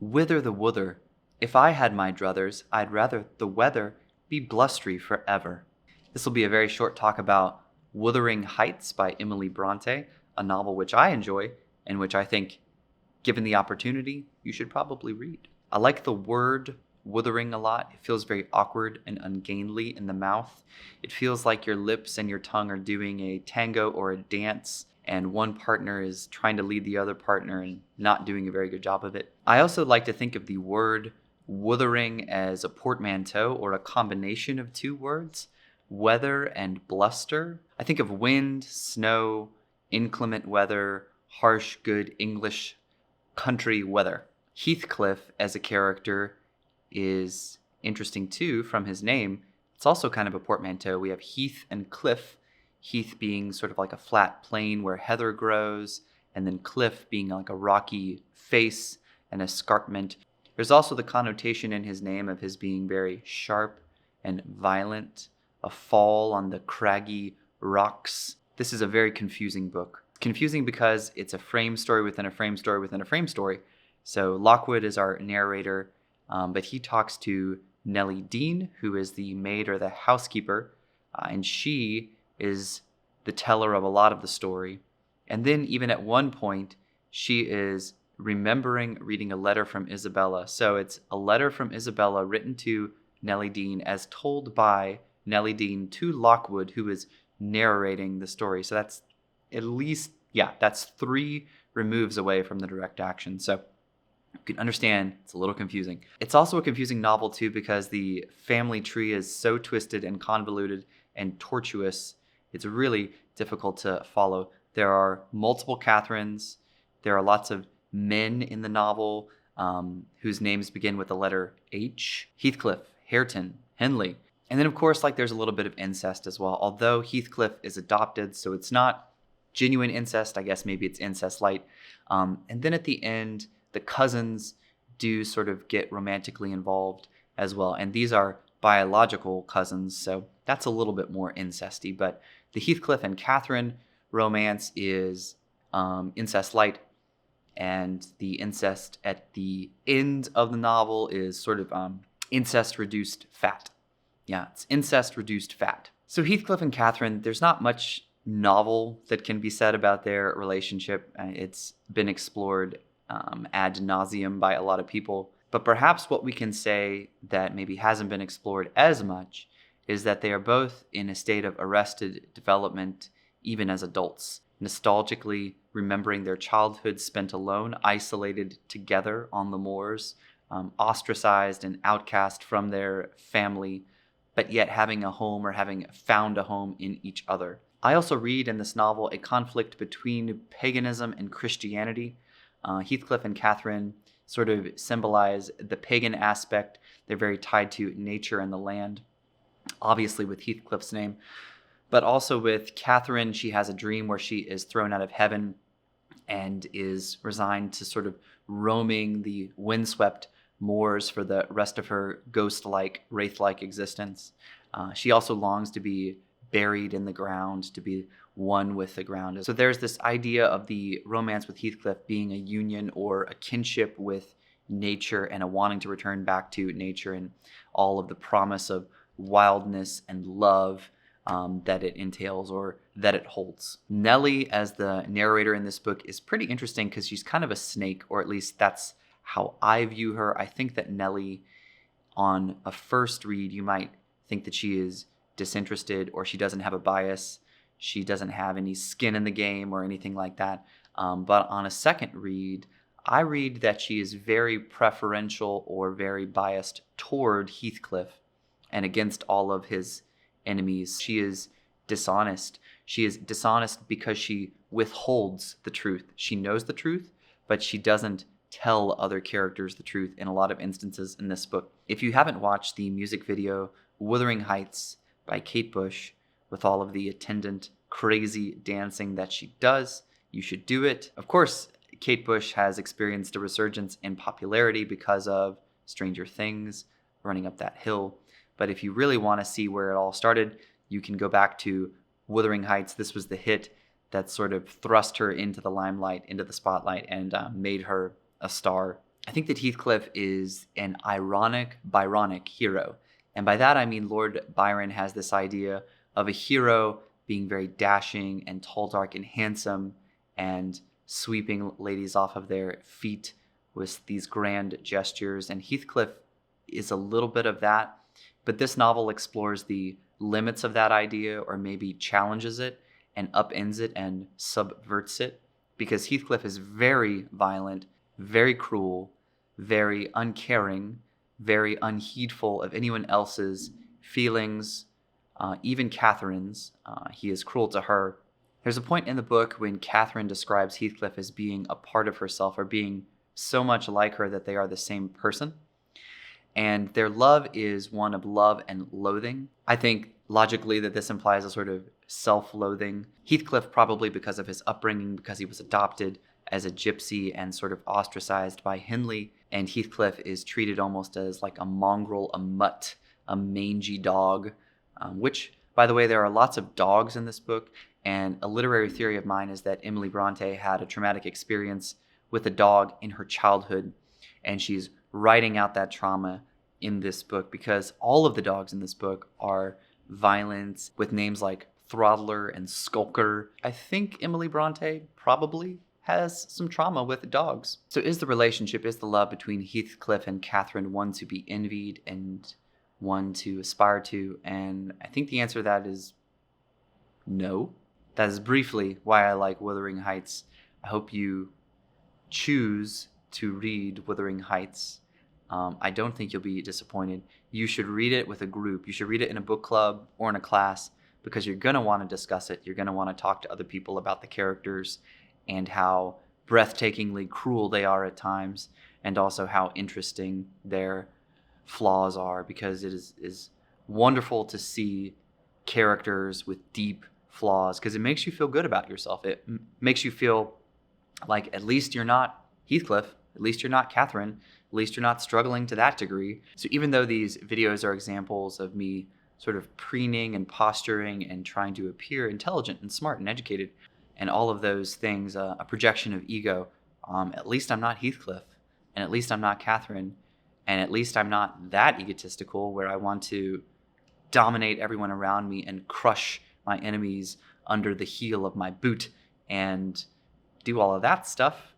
Whither the woother? If I had my druthers, I'd rather the weather be blustery forever. This will be a very short talk about Wuthering Heights by Emily Bronte, a novel which I enjoy and which I think, given the opportunity, you should probably read. I like the word wuthering a lot. It feels very awkward and ungainly in the mouth. It feels like your lips and your tongue are doing a tango or a dance, and one partner is trying to lead the other partner and not doing a very good job of it. I also like to think of the word wuthering as a portmanteau or a combination of two words, weather and bluster. I think of wind, snow, inclement weather, harsh, good English country weather. Heathcliff as a character is interesting too from his name. It's also kind of a portmanteau. We have heath and cliff, heath being sort of like a flat plain where heather grows, and then cliff being like a rocky face, an escarpment. There's also the connotation in his name of his being very sharp and violent, a fall on the craggy rocks. This is a very confusing book. Confusing because it's a frame story within a frame story within a frame story. So Lockwood is our narrator, but he talks to Nellie Dean, who is the maid or the housekeeper, and she is the teller of a lot of the story. And then even at one point, she is remembering reading a letter from Isabella. So it's a letter from Isabella written to Nellie Dean as told by Nellie Dean to Lockwood, who is narrating the story. So that's at least, that's 3 removes away from the direct action. So you can understand it's a little confusing. It's also a confusing novel too because the family tree is so twisted and convoluted and tortuous. It's really difficult to follow. There are multiple Catherines. There are lots of men in the novel whose names begin with the letter H. Heathcliff, Hareton, Henley. And then of course, there's a little bit of incest as well. Although Heathcliff is adopted, so it's not genuine incest. I guess maybe it's incest light. And then at the end, the cousins do sort of get romantically involved as well. And these are biological cousins, so that's a little bit more incesty. But the Heathcliff and Catherine romance is incest light. And the incest at the end of the novel is sort of incest reduced fat. Yeah, it's incest reduced fat. So Heathcliff and Catherine, there's not much novel that can be said about their relationship. It's been explored ad nauseum by a lot of people. But perhaps what we can say that maybe hasn't been explored as much is that they are both in a state of arrested development, even as adults, nostalgically remembering their childhood spent alone, isolated together on the moors, ostracized and outcast from their family, but yet having a home or having found a home in each other. I also read in this novel a conflict between paganism and Christianity. Heathcliff and Catherine sort of symbolize the pagan aspect. They're very tied to nature and the land, obviously with Heathcliff's name. But also with Catherine, she has a dream where she is thrown out of heaven and is resigned to sort of roaming the windswept moors for the rest of her ghost-like, wraith-like existence. She also longs to be buried in the ground, to be one with the ground. So there's this idea of the romance with Heathcliff being a union or a kinship with nature and a wanting to return back to nature and all of the promise of wildness and love that it entails or that it holds. Nellie, as the narrator in this book, is pretty interesting because she's kind of a snake, or at least that's how I view her. I think that Nellie, on a first read, you might think that she is disinterested or she doesn't have a bias. She doesn't have any skin in the game or anything like that. But on a second read, I read that she is very preferential or very biased toward Heathcliff and against all of his enemies. She is dishonest. She is dishonest because she withholds the truth. She knows the truth, but she doesn't tell other characters the truth in a lot of instances in this book. If you haven't watched the music video Wuthering Heights by Kate Bush, with all of the attendant crazy dancing that she does, you should do it. Of course, Kate Bush has experienced a resurgence in popularity because of Stranger Things, Running Up That Hill. But if you really want to see where it all started, you can go back to Wuthering Heights. This was the hit that sort of thrust her into the limelight, into the spotlight, and made her a star I think that Heathcliff is an ironic, Byronic hero. And by that I mean Lord Byron has this idea of a hero being very dashing and tall, dark, and handsome, and sweeping ladies off of their feet with these grand gestures. And Heathcliff is a little bit of that, but this novel explores the limits of that idea, or maybe challenges it and upends it and subverts it, because Heathcliff is very violent, very cruel, very uncaring, very unheedful of anyone else's feelings, even Catherine's. He is cruel to her. There's a point in the book when Catherine describes Heathcliff as being a part of herself, or being so much like her that they are the same person. And their love is one of love and loathing. I think logically that this implies a sort of self-loathing. Heathcliff, probably because of his upbringing, because he was adopted as a gypsy and sort of ostracized by Hindley, and Heathcliff is treated almost as like a mongrel, a mutt, a mangy dog, which, by the way, there are lots of dogs in this book, and a literary theory of mine is that Emily Bronte had a traumatic experience with a dog in her childhood, and she's writing out that trauma in this book, because all of the dogs in this book are violent, with names like Throttler and Skulker. I think Emily Bronte probably has some trauma with dogs. So is the love between Heathcliff and Catherine one to be envied and one to aspire to? And I think the answer to that is no. That is briefly why I like Wuthering Heights. I hope you choose to read Wuthering Heights. I don't think you'll be disappointed. You should read it with a group. You should read it in a book club or in a class, because you're going to want to discuss it. You're going to want to talk to other people about the characters and how breathtakingly cruel they are at times, and also how interesting their flaws are, because it is wonderful to see characters with deep flaws, because it makes you feel good about yourself. It makes you feel like at least you're not Heathcliff, at least you're not Catherine, at least you're not struggling to that degree. So even though these videos are examples of me sort of preening and posturing and trying to appear intelligent and smart and educated, and all of those things, a projection of ego, at least I'm not Heathcliff, and at least I'm not Catherine, and at least I'm not that egotistical where I want to dominate everyone around me and crush my enemies under the heel of my boot and do all of that stuff.